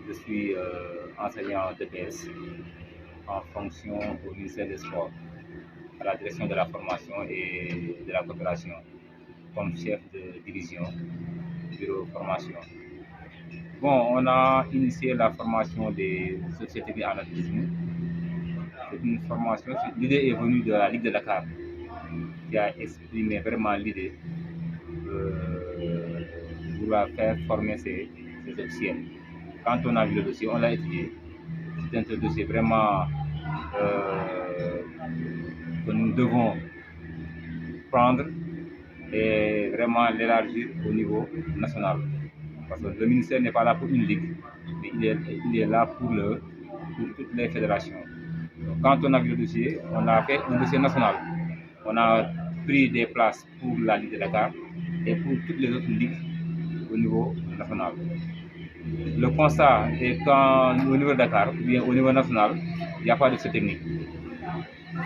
Je suis enseignant DPS en fonction au ministère des Sports, à la direction de la formation et de la coopération, comme chef de division, bureau formation. Bon, on a initié la formation des sociétés en athlétisme. C'est une formation, l'idée est venue de la Ligue de Dakar, qui a exprimé vraiment l'idée de vouloir faire former ces officiels. Quand on a vu le dossier, on l'a étudié. C'est un dossier vraiment que nous devons prendre et vraiment l'élargir au niveau national. Parce que le ministère n'est pas là pour une ligue, mais il est là pour toutes les fédérations. Donc, quand on a vu le dossier, on a fait un dossier national. On a pris des places pour la Ligue de Dakar et pour toutes les autres ligues au niveau national. Le constat est qu'au niveau de Dakar, ou bien au niveau national, il n'y a pas de technique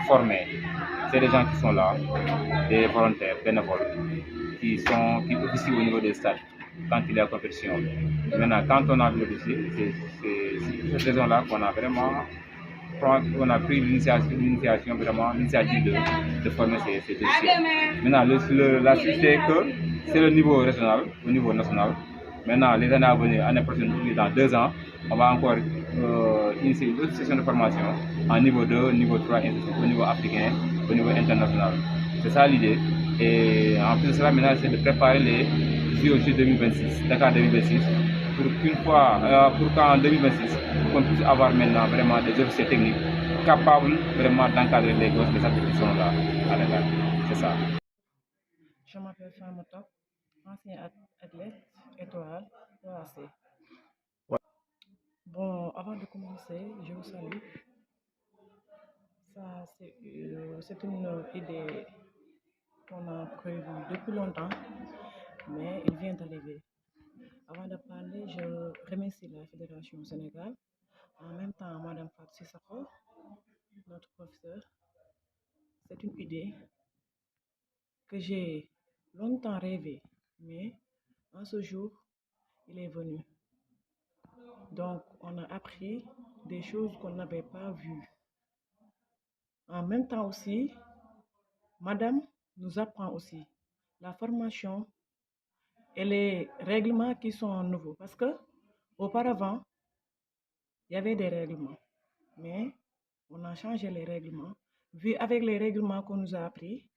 formés. C'est des gens qui sont là, des volontaires, bénévoles, qui officient au niveau des stades quand il y a compétition. Maintenant, quand on a vu le dossier, c'est pour cette raison-là qu'on a vraiment pris l'initiative de former ces dossiers. Maintenant, la suite, c'est que c'est le niveau régional, au niveau national. Maintenant, les années à venir, l'année prochaine, dans 2 ans, on va encore initier une autre session de formation en niveau 2, niveau 3, au niveau africain, au niveau international. C'est ça l'idée. Et en plus de cela, maintenant, c'est de préparer les JOJ 2026, Dakar 2026, pour qu'en 2026, qu'on puisse avoir maintenant vraiment des officiers techniques capables vraiment d'encadrer les gosses, les athlètes qui sont là à Dakar. C'est ça. Je m'appelle Femme Top, ancien athlète étoile OAC. Bon, avant de commencer, je vous salue. Ça, c'est une idée qu'on a prévue depuis longtemps, mais il vient d'arriver. Avant de parler, je remercie la Fédération Sénégal, en même temps Mme Fatou Sissoko, notre professeur. C'est une idée que j'ai longtemps rêvé, mais en ce jour, il est venu. Donc, on a appris des choses qu'on n'avait pas vues. En même temps aussi, Madame nous apprend aussi la formation et les règlements qui sont nouveaux. Parce que auparavant, il y avait des règlements, mais on a changé les règlements. Vu avec les règlements qu'on nous a appris,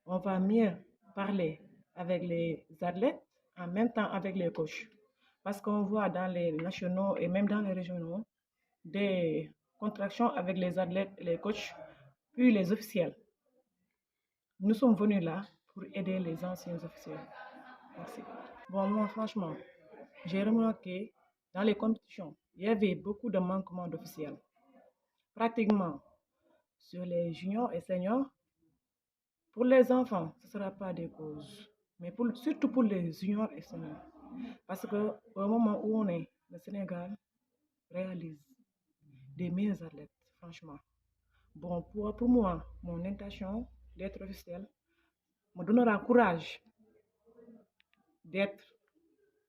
on va mieux parler avec les athlètes, en même temps avec les coachs. Parce qu'on voit dans les nationaux et même dans les régionaux des contractions avec les athlètes, les coachs, puis les officiels. Nous sommes venus là pour aider les anciens officiels. Merci. Bon, moi, franchement, j'ai remarqué dans les compétitions, il y avait beaucoup de manquements d'officiels. Pratiquement sur les juniors et seniors, pour les enfants, ce ne sera pas des causes, mais surtout pour les juniors et seniors. Parce qu'au moment où on est, le Sénégal réalise des meilleurs athlètes, franchement. Bon, pour moi, mon intention d'être officiel me donnera courage d'être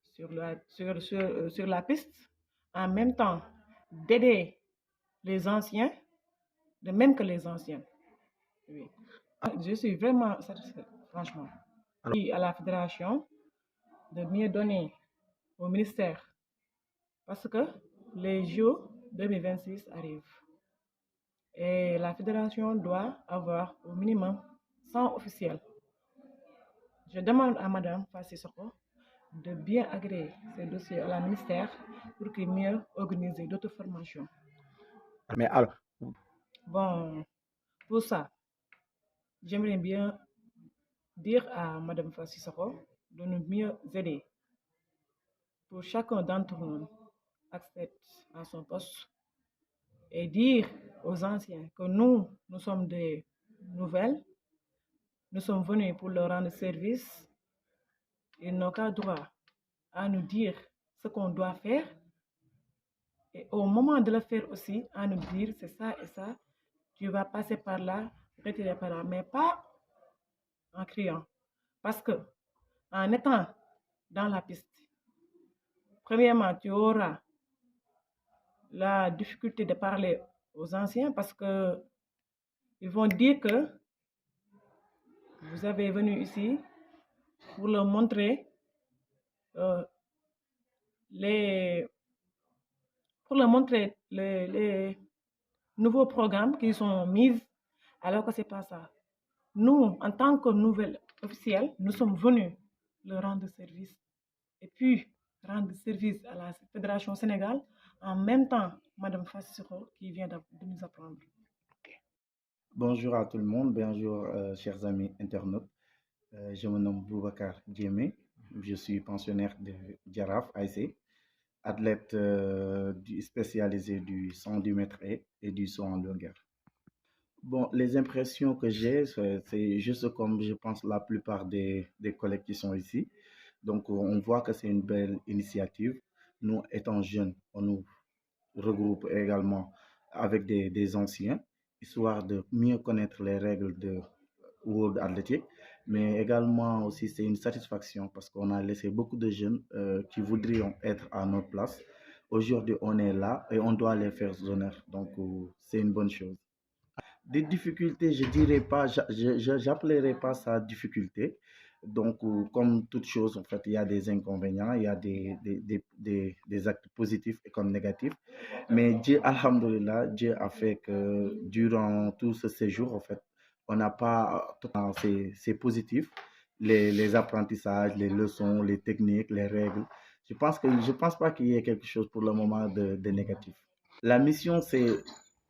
sur la piste, en même temps d'aider les anciens, de même que les anciens. Oui. Je suis vraiment satisfaite, franchement. Et à la fédération de mieux donner au ministère parce que les JO 2026 arrivent. Et la fédération doit avoir au minimum 100 officiels. Je demande à Mme Fassi Soko de bien agréer ces dossiers à la ministère pour qu'il mieux organiser d'autres formations. Mais alors, bon, pour ça, j'aimerais bien dire à Mme Fassi Soko de nous mieux aider. Pour chacun d'entre nous accepte à son poste et dire aux anciens que nous sommes des nouvelles, nous sommes venus pour leur rendre service. Ils n'ont qu'à droit à nous dire ce qu'on doit faire et au moment de le faire aussi, à nous dire c'est ça et ça, tu vas passer par là, retirer par là, mais pas en criant. Parce que en étant dans la piste, premièrement, tu auras la difficulté de parler aux anciens parce que ils vont dire que vous avez venu ici pour leur montrer euh, les, pour leur montrer les nouveaux programmes qui sont mis, alors que c'est pas ça. Nous, en tant que nouvelle officielle, nous sommes venus leur rendre service et puis rendre service à la Fédération Sénégal en même temps, Madame Fassiro qui vient de nous apprendre. Bonjour à tout le monde, bonjour chers amis internautes. Je me nomme Boubacar Djemé, je suis pensionnaire de Djaraf AIC, athlète spécialisé du 110 mètres et du saut en longueur. Bon, les impressions que j'ai, c'est juste comme je pense la plupart des collègues qui sont ici. Donc, on voit que c'est une belle initiative. Nous, étant jeunes, on nous regroupe également avec des anciens, histoire de mieux connaître les règles de World Athletic. Mais également aussi, c'est une satisfaction parce qu'on a laissé beaucoup de jeunes qui voudraient être à notre place. Aujourd'hui, on est là et on doit les faire honneur. Donc, c'est une bonne chose. Des difficultés, je dirais pas, j'appellerais pas ça difficulté. Donc, comme toute chose, en fait, il y a des inconvénients, il y a des actes positifs et comme négatifs. Mais Dieu, Alhamdulillah, Dieu a fait que durant tout ce séjour, en fait, on n'a pas, c'est positif, les apprentissages, les leçons, les techniques, les règles. Je pense pas qu'il y ait quelque chose pour le moment de négatif. La mission, c'est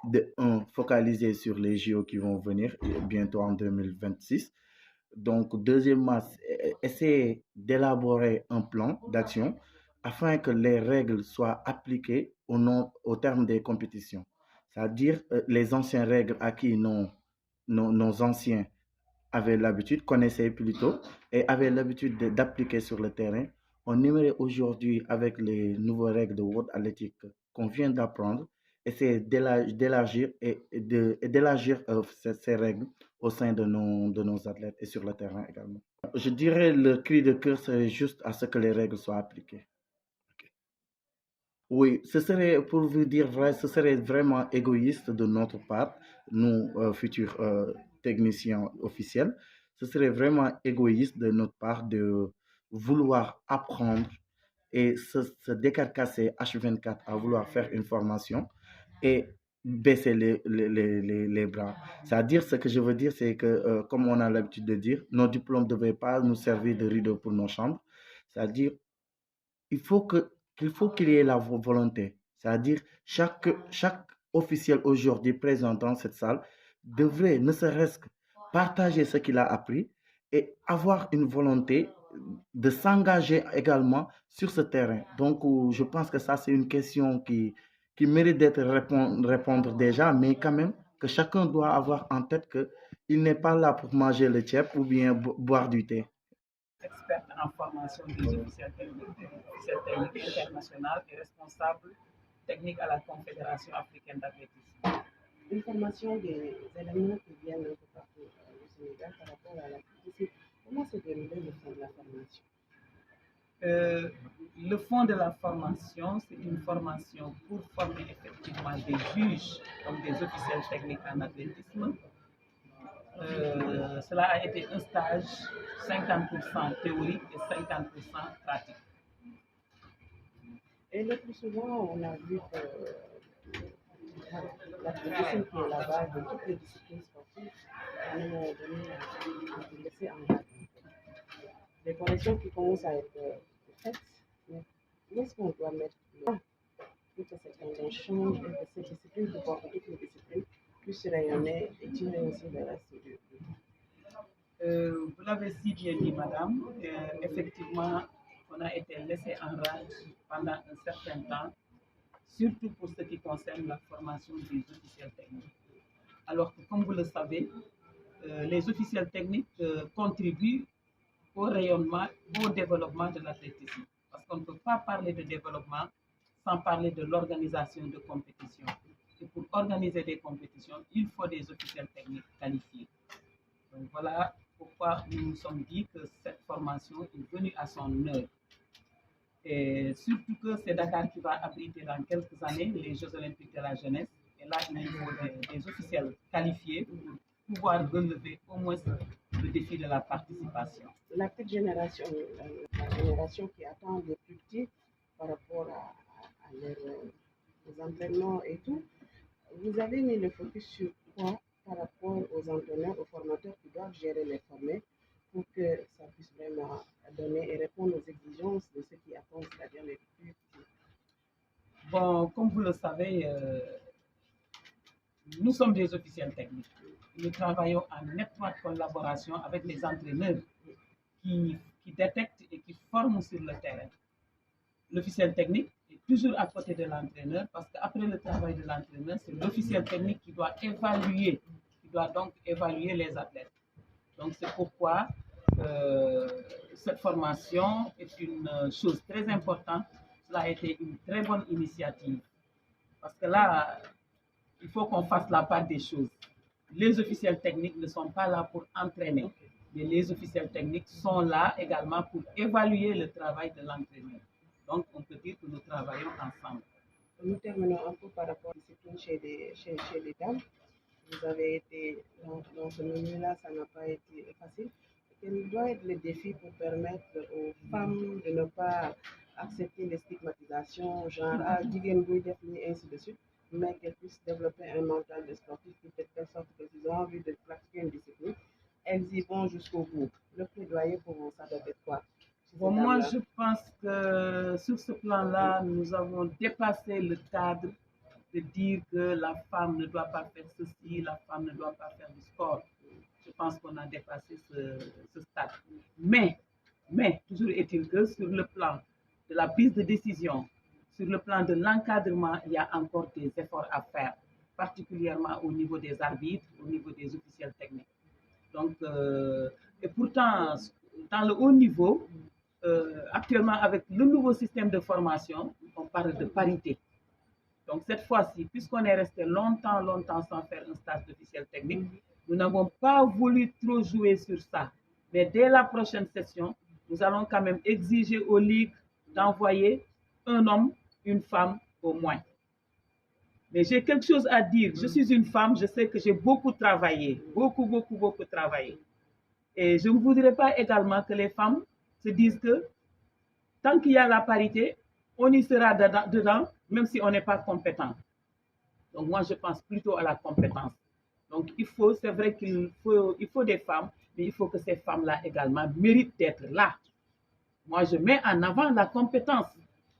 de un, focaliser sur les JO qui vont venir bientôt en 2026. Donc, deuxièmement, essayer d'élaborer un plan d'action afin que les règles soient appliquées au terme des compétitions. C'est-à-dire les anciennes règles acquises nos anciens avaient l'habitude, connaissaient plutôt, et avaient l'habitude d'appliquer sur le terrain. On aimerait aujourd'hui, avec les nouvelles règles de World Athletic qu'on vient d'apprendre, essayer d'élargir d'élargir ces règles au sein de nos athlètes et sur le terrain également. Je dirais le cri de cœur, c'est juste à ce que les règles soient appliquées. Oui, ce serait, pour vous dire vrai, ce serait vraiment égoïste de notre part, nous, futurs techniciens officiels. Ce serait vraiment égoïste de notre part de vouloir apprendre et se décarcasser H24 à vouloir faire une formation et baisser les bras. C'est-à-dire, ce que je veux dire, c'est que, comme on a l'habitude de dire, nos diplômes ne devraient pas nous servir de rideau pour nos chambres. C'est-à-dire, il faut qu'il y ait la volonté. C'est-à-dire, chaque officiel aujourd'hui présent dans cette salle devrait ne serait-ce que partager ce qu'il a appris et avoir une volonté de s'engager également sur ce terrain. Donc, je pense que ça, c'est une question qui mérite d'être répondre déjà, mais quand même, que chacun doit avoir en tête qu'il n'est pas là pour manger le tchèp ou bien boire du thé. Experte en formation des officiels techniques internationales et responsable technique à la Confédération africaine d'athlétisme. Une formation des éléments qui viennent un peu partout au Sénégal par rapport à l'athlétisme. Comment se déroule le fond de la formation? Le fond de la formation, c'est une formation pour former effectivement des juges comme des officiels techniques en athlétisme. Cela a été un stage 50% théorique et 50% pratique. Et le plus souvent, on a vu que l'athlétisme qui est la base de toutes les disciplines sportives, à un moment donné, on est laissé en rade. Les connexions qui commencent à être faites, mais où est-ce qu'on doit mettre pour que cette tendance change et que cette discipline, de voir toutes les disciplines, puisse rayonner et tirer aussi le reste du vous l'avez si bien dit, madame. Effectivement, on a été laissé en rade pendant un certain temps, surtout pour ce qui concerne la formation des officiels techniques. Alors que, comme vous le savez, les officiels techniques contribuent au rayonnement, au développement de l'athlétisme. Parce qu'on ne peut pas parler de développement sans parler de l'organisation de compétitions. Et pour organiser des compétitions, il faut des officiels techniques qualifiés. Donc voilà pourquoi nous nous sommes dit que cette formation est venue à son heure. Et surtout que c'est Dakar qui va abriter dans quelques années les Jeux Olympiques de la jeunesse. Et là, il faut des officiels qualifiés pour pouvoir relever au moins le défi de la participation. La petite génération, la génération qui attend des plus petits par rapport à aux entraînements et tout, vous avez mis le focus sur quoi par rapport aux entraîneurs, aux formateurs qui doivent gérer les formés pour que ça puisse vraiment donner et répondre aux exigences de ceux qui attendent, c'est-à-dire les plus petits. Bon, comme vous le savez, nous sommes des officiels techniques. Nous travaillons en étroite collaboration avec les entraîneurs qui détectent et qui forment sur le terrain. L'officiel technique est toujours à côté de l'entraîneur parce qu'après le travail de l'entraîneur, c'est l'officiel technique qui doit donc évaluer les athlètes. Donc c'est pourquoi cette formation est une chose très importante. Cela a été une très bonne initiative. Parce que là, il faut qu'on fasse la part des choses. Les officiels techniques ne sont pas là pour entraîner, mais les officiels techniques sont là également pour évaluer le travail de l'entraîneur. Donc, on peut dire que nous travaillons ensemble. Nous terminons un peu par rapport à la discipline chez les dames. Vous avez été dans ce milieu-là, ça n'a pas été facile. Quel doit être le défi pour permettre aux femmes de ne pas accepter les stigmatisations, genre et ainsi de suite, mais qu'elles puissent développer un mental de sportif de telle sorte qu'elles ont envie de pratiquer une discipline, elles y vont jusqu'au bout. Le plaidoyer pour vous, ça doit être quoi? Bon, moi, je pense que sur ce plan-là, nous avons dépassé le cadre de dire que la femme ne doit pas faire ceci, la femme ne doit pas faire du sport. Je pense qu'on a dépassé ce stade. Mais, toujours est-il que sur le plan de la prise de décision, sur le plan de l'encadrement, il y a encore des efforts à faire, particulièrement au niveau des arbitres, au niveau des officiels techniques. Donc, et pourtant, dans le haut niveau, actuellement, avec le nouveau système de formation, on parle de parité. Donc, cette fois-ci, puisqu'on est resté longtemps sans faire un stage d'officiel technique, nous n'avons pas voulu trop jouer sur ça. Mais dès la prochaine session, nous allons quand même exiger aux ligues d'envoyer un homme, une femme au moins. Mais j'ai quelque chose à dire. Je suis une femme, je sais que j'ai beaucoup travaillé, beaucoup travaillé. Et je ne voudrais pas également que les femmes se disent que tant qu'il y a la parité, on y sera dedans, même si on n'est pas compétent. Donc moi, je pense plutôt à la compétence. Donc c'est vrai qu'il faut des femmes, mais il faut que ces femmes-là également méritent d'être là. Moi, je mets en avant la compétence.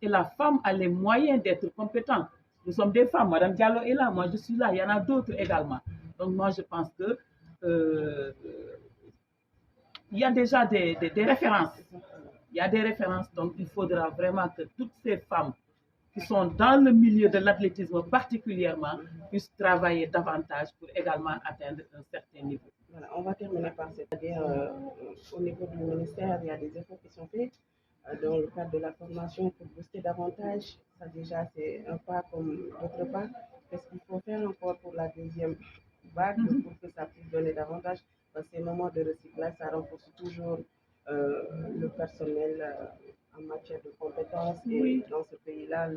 Et la femme a les moyens d'être compétente. Nous sommes des femmes. Madame Diallo est là, moi je suis là. Il y en a d'autres également. Donc moi, je pense que il y a déjà des références. Il y a des références, donc il faudra vraiment que toutes ces femmes qui sont dans le milieu de l'athlétisme particulièrement puissent travailler davantage pour également atteindre un certain niveau. Voilà, on va terminer par c'est-à-dire au niveau du ministère, il y a des efforts qui sont faits dans le cadre de la formation pour booster davantage. Ça déjà, c'est un pas comme d'autres pas. Qu'est-ce qu'il faut faire encore pour la deuxième vague pour que ça puisse donner davantage? Parce que ces moments de recyclage, ça renforce toujours le personnel en matière de compétences. Et dans ce pays-là,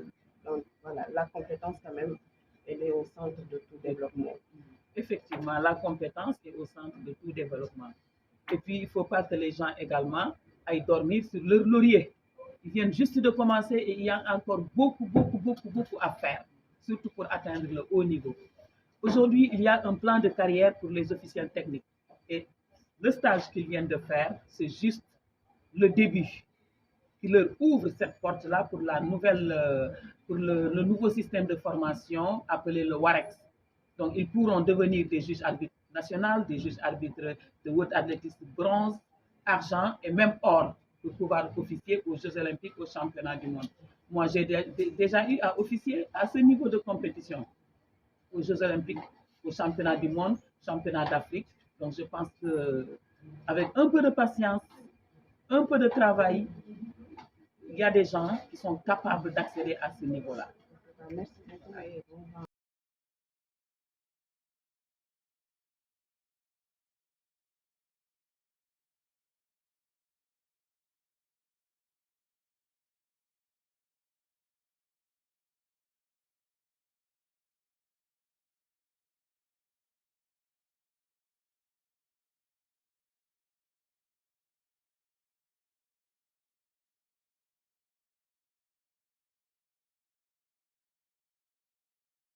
voilà, la compétence quand même, elle est au centre de tout développement. Effectivement, la compétence est au centre de tout développement. Et puis, il ne faut pas que les gens également aillent dormir sur leur laurier. Ils viennent juste de commencer et il y a encore beaucoup à faire, surtout pour atteindre le haut niveau. Aujourd'hui, il y a un plan de carrière pour les officiels techniques. Et le stage qu'ils viennent de faire, c'est juste le début qui leur ouvre cette porte-là pour le nouveau système de formation appelé le WAREX. Donc, ils pourront devenir des juges arbitres nationaux, des juges arbitres de haute athlétisme bronze, argent et même or pour pouvoir officier aux Jeux olympiques, aux championnats du monde. Moi, j'ai déjà eu à officier à ce niveau de compétition, aux Jeux olympiques, aux championnats du monde, championnats d'Afrique. Donc, je pense qu'avec un peu de patience, un peu de travail, il y a des gens qui sont capables d'accéder à ce niveau-là. Merci beaucoup et bon